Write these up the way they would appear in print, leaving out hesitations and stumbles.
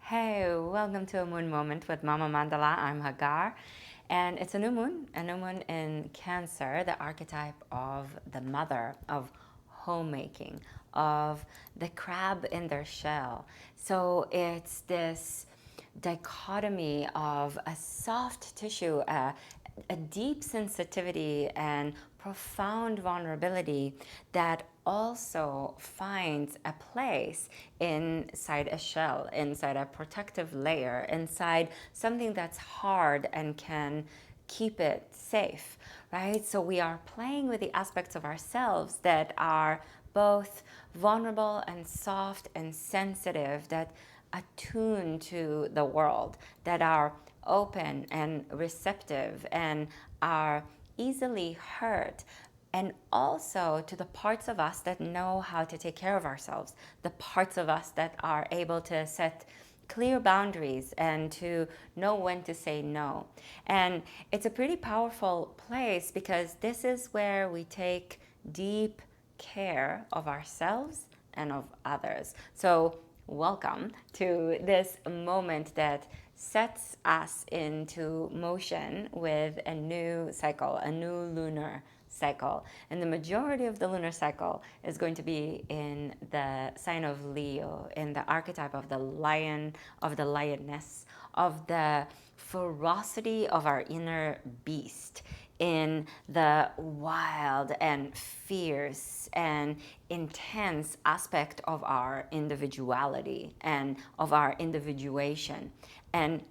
Hey, welcome to a moon moment with Mama Mandala. I'm Hagar, and it's a new moon in Cancer, the archetype of the mother, of homemaking, of the crab in their shell. So it's this dichotomy of a soft tissue, a deep sensitivity and profound vulnerability that also finds a place inside a shell, inside a protective layer, inside something that's hard and can keep it safe, right? So we are playing with the aspects of ourselves that are both vulnerable and soft and sensitive, that attune to the world, that are open and receptive and are easily hurt, and also to the parts of us that know how to take care of ourselves, the parts of us that are able to set clear boundaries and to know when to say no. And it's a pretty powerful place because this is where we take deep care of ourselves and of others. So welcome to this moment that sets us into motion with a new cycle, a new lunar cycle. And the majority of the lunar cycle is going to be in the sign of Leo, in the archetype of the lion, of the lioness, of the ferocity of our inner beast, in the wild and fierce and intense aspect of our individuality and of our individuation. And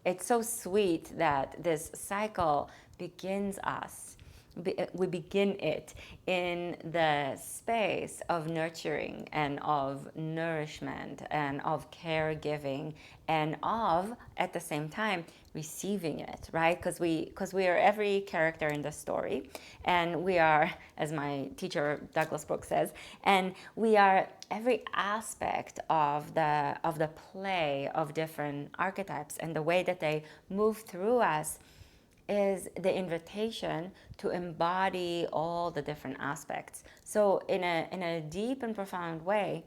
it's so sweet that this cycle begins us. We begin it in the space of nurturing and of nourishment and of caregiving and of, at the same time, receiving it, right? Because we are every character in the story, and we are, as my teacher Douglas Brooks says, and we are every aspect of the play of different archetypes, and the way that they move through us is the invitation to embody all the different aspects. So in a deep and profound way,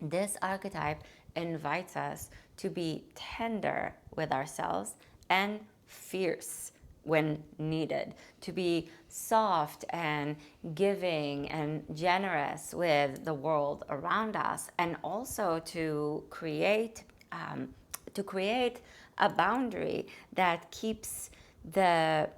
this archetype invites us to be tender with ourselves and fierce when needed, to be soft and giving and generous with the world around us, and also to create a boundary that keeps that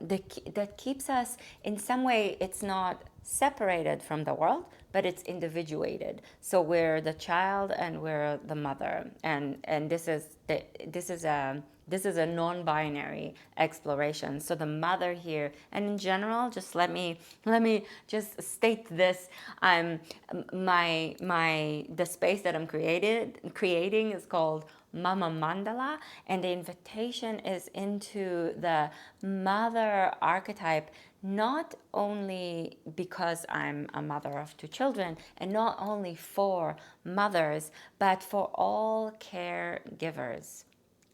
keeps us, in some way it's not separated from the world, but it's individuated. So we're the child and we're the mother, and this is a non-binary exploration. So the mother here, and in general, just let me just state this. The space that I'm creating is called Mama Mandala, and the invitation is into the mother archetype, not only because I'm a mother of two children, and not only for mothers, but for all caregivers,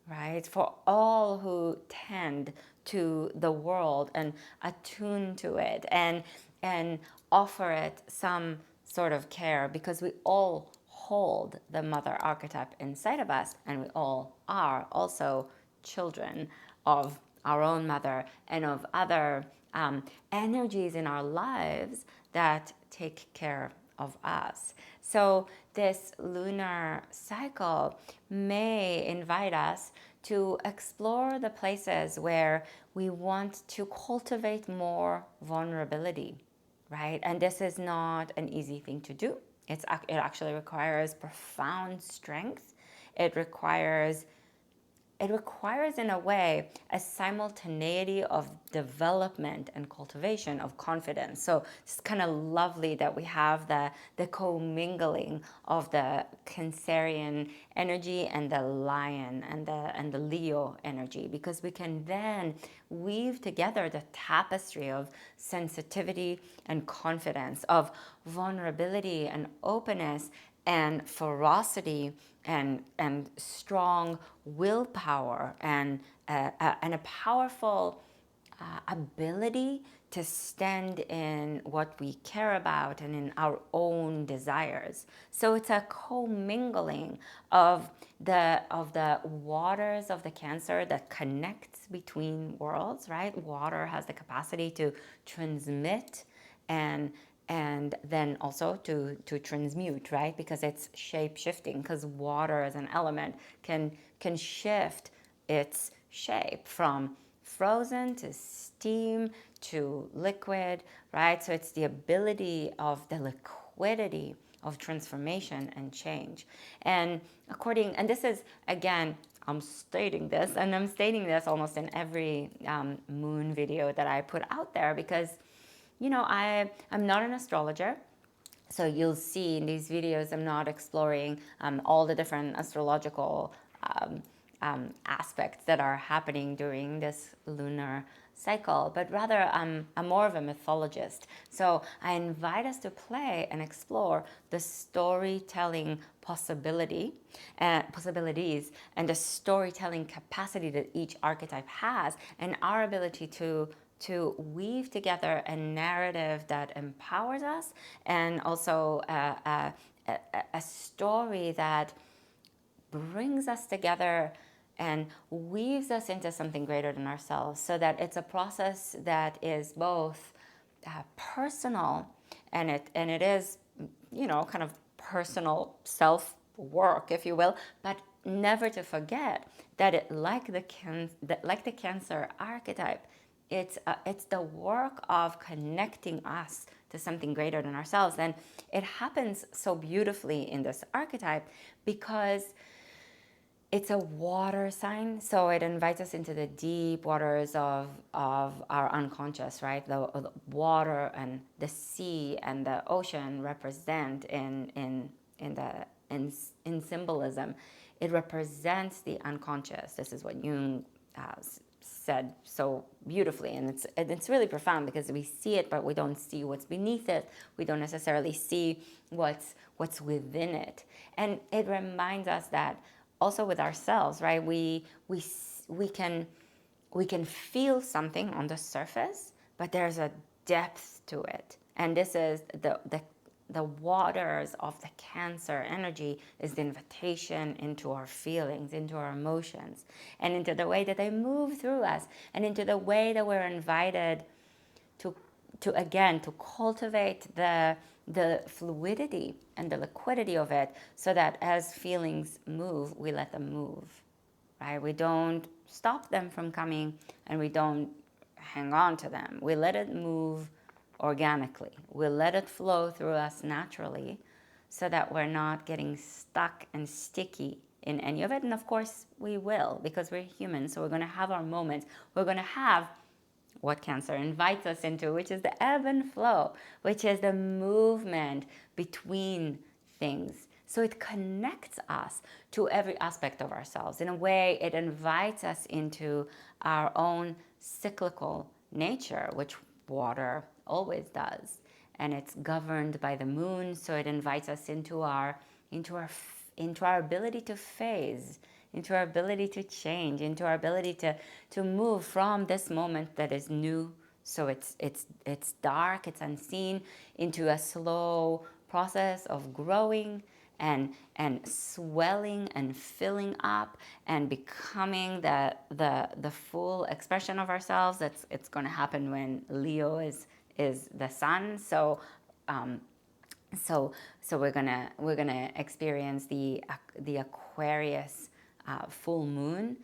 right? For all who tend to the world and attune to it and offer it some sort of care, because we all hold the mother archetype inside of us, and we all are also children of our own mother and of other energies in our lives that take care of us. So this lunar cycle may invite us to explore the places where we want to cultivate more vulnerability, right? And this is not an easy thing to do. It actually requires profound strength. It requires in a way a simultaneity of development and cultivation of confidence. So it's kind of lovely that we have the commingling of the Cancerian energy and the lion and the Leo energy, because we can then weave together the tapestry of sensitivity and confidence, of vulnerability and openness and ferocity and strong willpower and a powerful ability to stand in what we care about and in our own desires. So it's a commingling of the waters of the Cancer that connects between worlds, right? Water has the capacity to transmit and then also to transmute, right? Because it's shape shifting, because water as an element can shift its shape from frozen to steam to liquid, right? So it's the ability of the liquidity of transformation and change. And this is, again, I'm stating this, and I'm stating this almost in every moon video that I put out there, because I'm not an astrologer. So you'll see in these videos, I'm not exploring all the different astrological aspects that are happening during this lunar cycle, but rather I'm more of a mythologist. So I invite us to play and explore the storytelling possibilities and the storytelling capacity that each archetype has, and our ability to weave together a narrative that empowers us, and also a story that brings us together and weaves us into something greater than ourselves, so that it's a process that is both personal, and it is, kind of personal self work, if you will, but never to forget that like the Cancer archetype, it's the work of connecting us to something greater than ourselves. And it happens so beautifully in this archetype because it's a water sign, so it invites us into the deep waters of our unconscious, right? The water and the sea and the ocean represent in symbolism. It represents the unconscious. This is what Jung said so beautifully, and it's really profound, because we see it, but we don't see what's beneath it. We don't necessarily see what's within it, and it reminds us that also with ourselves, right? We can feel something on the surface, but there's a depth to it, and this is the waters of the Cancer energy is the invitation into our feelings, into our emotions, and into the way that they move through us, and into the way that we're invited to cultivate the fluidity and the liquidity of it, so that as feelings move, we let them move, right? We don't stop them from coming, and we don't hang on to them. We let it move organically. We let it flow through us naturally, so that we're not getting stuck and sticky in any of it. And of course we will, because we're human, so we're going to have our moments. We're going to have what Cancer invites us into, which is the ebb and flow, which is the movement between things. So it connects us to every aspect of ourselves. In a way, it invites us into our own cyclical nature, which water always does. And it's governed by the moon, so it invites us into our ability to phase, into our ability to change, into our ability to move from this moment that is new, so it's dark, it's unseen, into a slow process of growing and swelling and filling up and becoming the full expression of ourselves. It's going to happen when Leo is the sun. So we're gonna experience the Aquarius full moon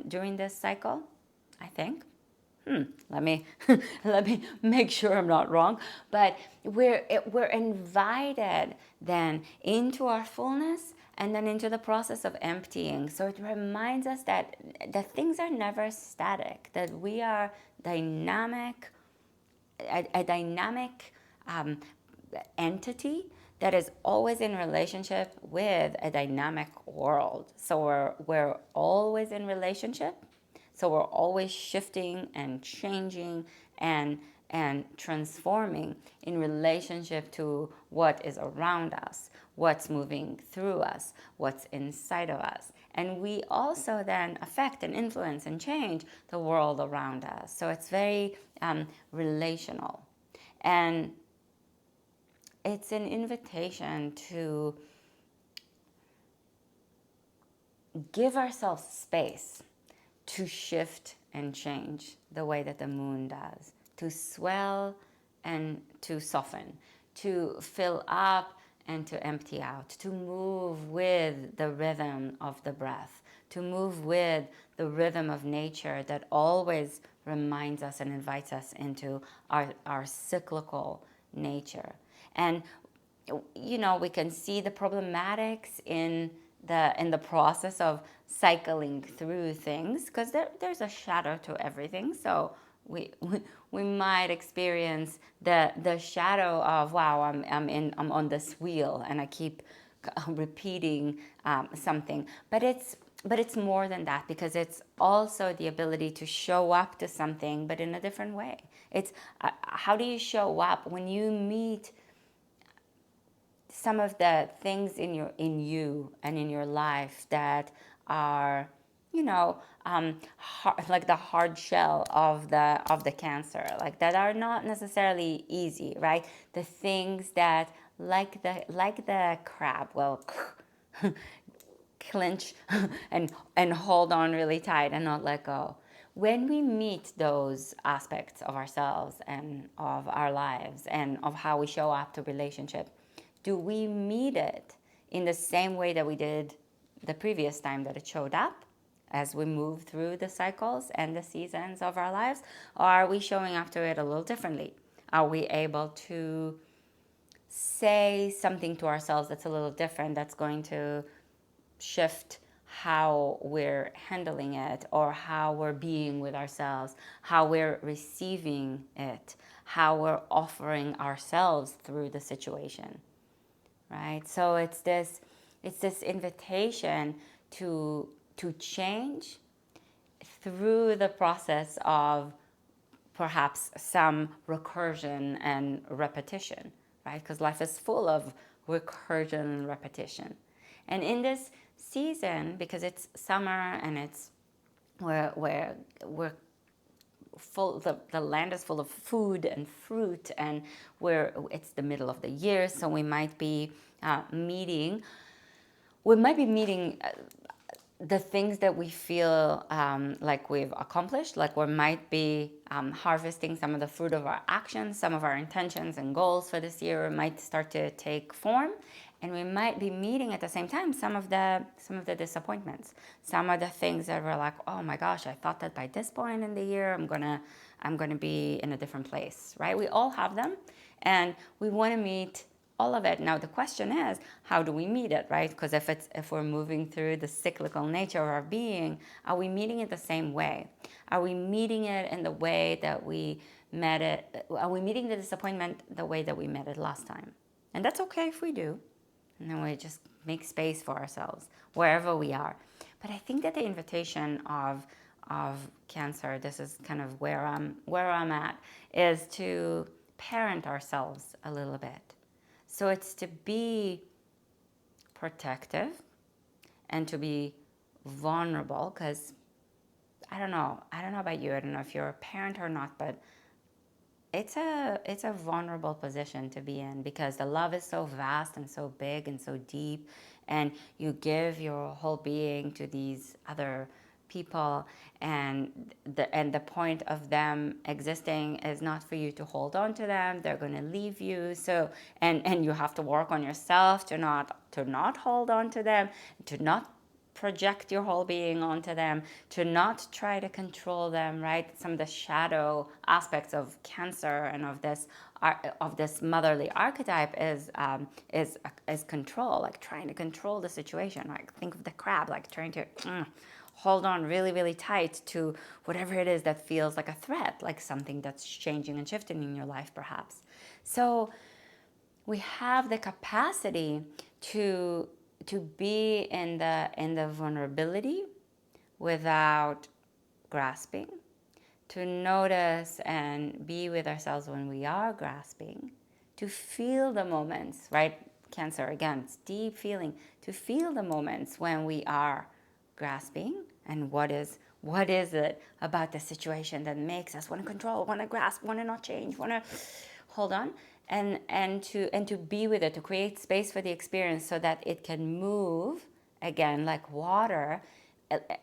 during this cycle, I think. Let me make sure I'm not wrong. But we're invited then into our fullness, and then into the process of emptying. So it reminds us that things are never static. That we are dynamic, a dynamic entity that is always in relationship with a dynamic world. So we're always in relationship. So we're always shifting and changing and and transforming in relationship to what is around us, what's moving through us, what's inside of us. And we also then affect and influence and change the world around us. So it's very relational. And it's an invitation to give ourselves space to shift and change the way that the moon does, to swell and to soften, to fill up and to empty out, to move with the rhythm of the breath, to move with the rhythm of nature that always reminds us and invites us into our cyclical nature. And we can see the problematics in the process of cycling through things, because there's a shadow to everything. So we might experience the shadow of, wow, I'm on this wheel and I keep repeating something, but it's more than that, because it's also the ability to show up to something but in a different way. It's how do you show up when you meet some of the things in you and in your life that are, like the hard shell of the Cancer, like that are not necessarily easy, right? The things that, like the crab, will clench and hold on really tight and not let go. When we meet those aspects of ourselves and of our lives and of how we show up to relationship, do we meet it in the same way that we did the previous time that it showed up as we move through the cycles and the seasons of our lives? Or are we showing up to it a little differently? Are we able to say something to ourselves that's a little different, that's going to shift how we're handling it, or how we're being with ourselves, how we're receiving it, how we're offering ourselves through the situation? Right? So it's this invitation to change through the process of perhaps some recursion and repetition, right? Because life is full of recursion and repetition. And in this season, because it's summer and it's we're full, the land is full of food and fruit, and it's the middle of the year, so we might be meeting the things that we feel like we've accomplished, like we might be harvesting some of the fruit of our actions, some of our intentions and goals for this year might start to take form, and we might be meeting at the same time some of the disappointments, some of the things that we're like, oh my gosh, I thought that by this point in the year I'm gonna be in a different place, right? We all have them, and we want to meet all of it. Now the question is, how do we meet it, right? Because if we're moving through the cyclical nature of our being, are we meeting it the same way? Are we meeting it in the way that we met it? Are we meeting the disappointment the way that we met it last time? And that's okay if we do. And then we just make space for ourselves wherever we are. But I think that the invitation of Cancer, this is kind of where I'm at, is to parent ourselves a little bit. So it's to be protective and to be vulnerable, because I don't know about you, I don't know if you're a parent or not, but it's a vulnerable position to be in, because the love is so vast and so big and so deep, and you give your whole being to these other people, and the point of them existing is not for you to hold on to them. They're going to leave you, so and you have to work on yourself to not hold on to them, to not project your whole being onto them, to not try to control them, right? Some of the shadow aspects of Cancer and of this motherly archetype is control, like trying to control the situation. Like think of the crab, like trying to hold on really, really tight to whatever it is that feels like a threat, like something that's changing and shifting in your life, perhaps. So we have the capacity to be in the vulnerability without grasping, to notice and be with ourselves when we are grasping, to feel the moments, right? Cancer, again, it's deep feeling, to feel the moments when we are grasping, and what is it about the situation that makes us want to control, want to grasp, want to not change, want to hold on, and to be with it, to create space for the experience so that it can move again like water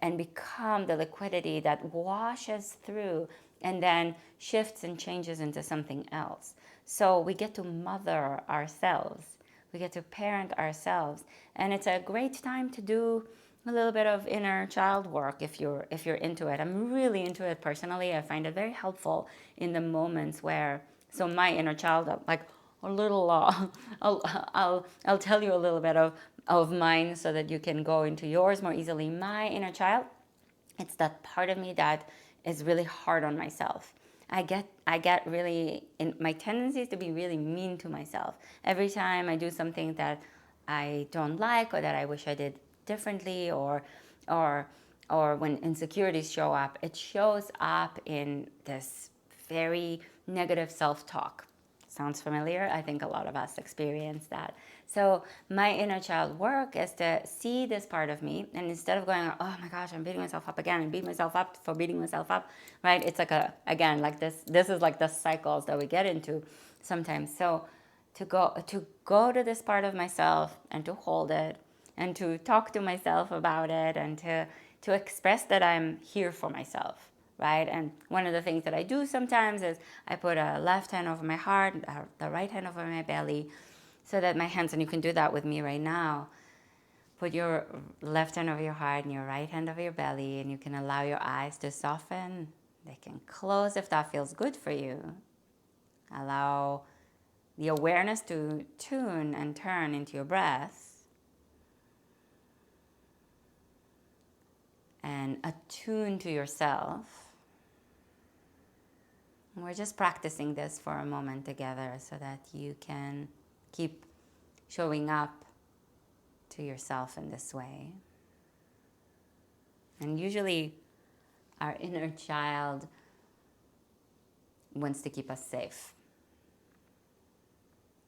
and become the liquidity that washes through and then shifts and changes into something else. So we get to mother ourselves, we get to parent ourselves, and it's a great time to do a little bit of inner child work if you're into it. I'm really into it personally. I find it very helpful in the moments where, so my inner child, like a little I'll tell you a little bit of mine so that you can go into yours more easily. My inner child, it's that part of me that is really hard on myself. I get really, in my tendency is to be really mean to myself. Every time I do something that I don't like or that I wish I did differently, or or when insecurities show up, it shows up in this very negative self-talk. Sounds familiar? I think a lot of us experience that. So my inner child work is to see this part of me, and instead of going, oh my gosh, I'm beating myself up again and beat myself up for beating myself up, right? It's like again, like this is like the cycles that we get into sometimes. So to go to this part of myself and to hold it and to talk to myself about it and to express that I'm here for myself, right? And one of the things that I do sometimes is I put a left hand over my heart, the right hand over my belly, so that my hands, and you can do that with me right now, put your left hand over your heart and your right hand over your belly, and you can allow your eyes to soften. They can close if that feels good for you. Allow the awareness to tune and turn into your breath, and attune to yourself. And we're just practicing this for a moment together so that you can keep showing up to yourself in this way. And usually our inner child wants to keep us safe.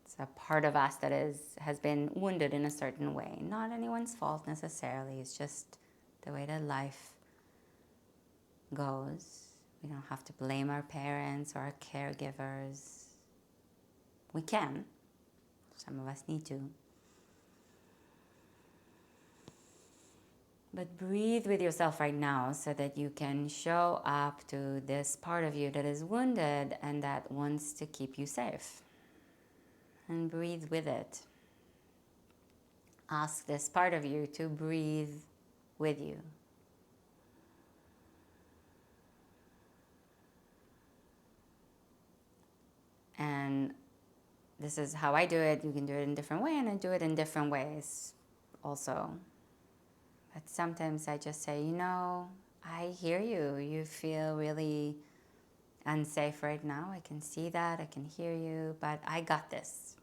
It's a part of us that has been wounded in a certain way. Not anyone's fault necessarily. It's just the way that life goes. We don't have to blame our parents or our caregivers. We can. Some of us need to. But breathe with yourself right now so that you can show up to this part of you that is wounded and that wants to keep you safe. And breathe with it. Ask this part of you to breathe with you. And this is how I do it. You can do it in a different way, and I do it in different ways also. But sometimes I just say, I hear you. You feel really unsafe right now. I can see that. I can hear you. But I got this.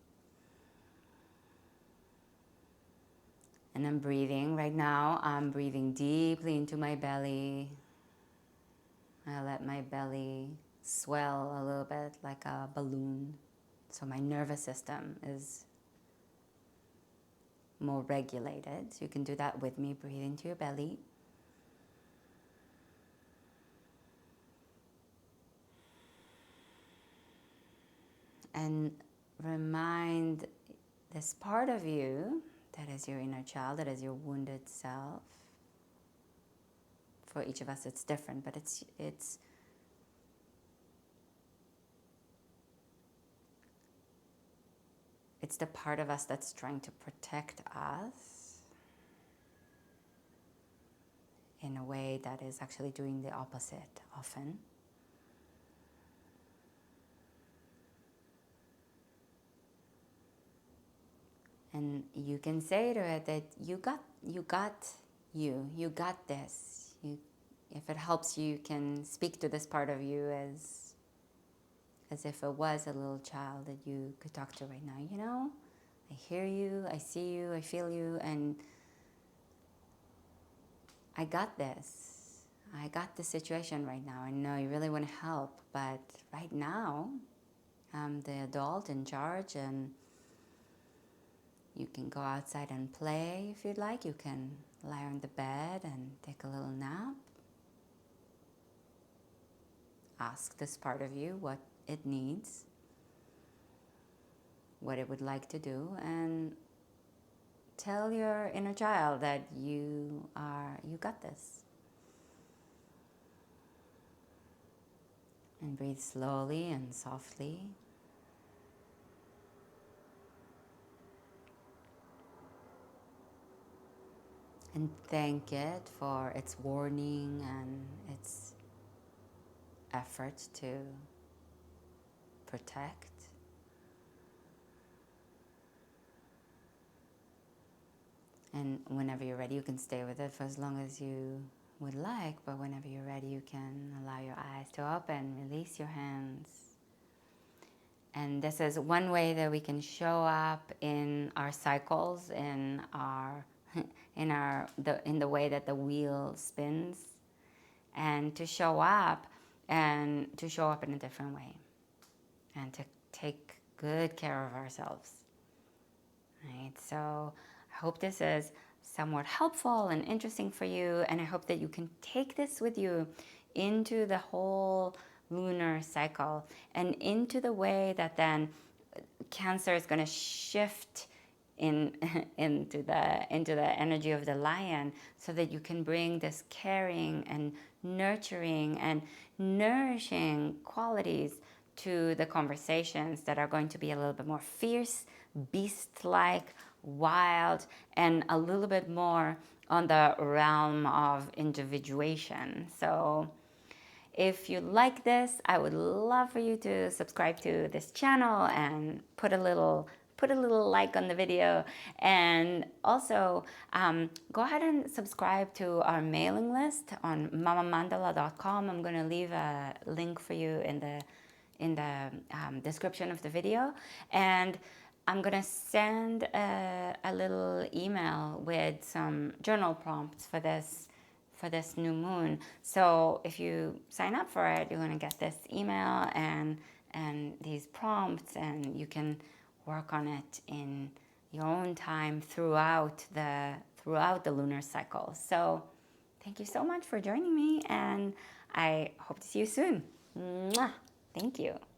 And I'm breathing. Right now, I'm breathing deeply into my belly. I let my belly swell a little bit like a balloon. So my nervous system is more regulated. So you can do that with me. Breathe into your belly. And remind this part of you that is your inner child, that is your wounded self. For each of us it's different, but it's the part of us that's trying to protect us in a way that is actually doing the opposite often. And you can say to it that you got this. If it helps you can speak to this part of you as if it was a little child that you could talk to right now. I hear you, I see you, I feel you, and I got this. I got the situation right now. I know you really want to help, but right now I'm the adult in charge, and you can go outside and play if you'd like. You can lie on the bed and take a little nap. Ask this part of you what it needs, what it would like to do, and tell your inner child that you got this. And breathe slowly and softly. And thank it for its warning and its effort to protect. And whenever you're ready, you can stay with it for as long as you would like, but whenever you're ready, you can allow your eyes to open, release your hands. And this is one way that we can show up in our cycles, in the way that the wheel spins, and to show up in a different way, and to take good care of ourselves. Right? So I hope this is somewhat helpful and interesting for you, and I hope that you can take this with you into the whole lunar cycle and into the way that then Cancer is going to shift into the energy of the lion, so that you can bring this caring and nurturing and nourishing qualities to the conversations that are going to be a little bit more fierce, beast-like, wild, and a little bit more on the realm of individuation. So if you like this, I would love for you to subscribe to this channel and put a little like on the video, and also go ahead and subscribe to our mailing list on mamamandala.com. I'm going to leave a link for you in the description of the video, and I'm going to send a little email with some journal prompts for this new moon. So if you sign up for it, you're going to get this email and these prompts, and you can work on it in your own time throughout the lunar cycle. So thank you so much for joining me, and I hope to see you soon. Mwah! Thank you.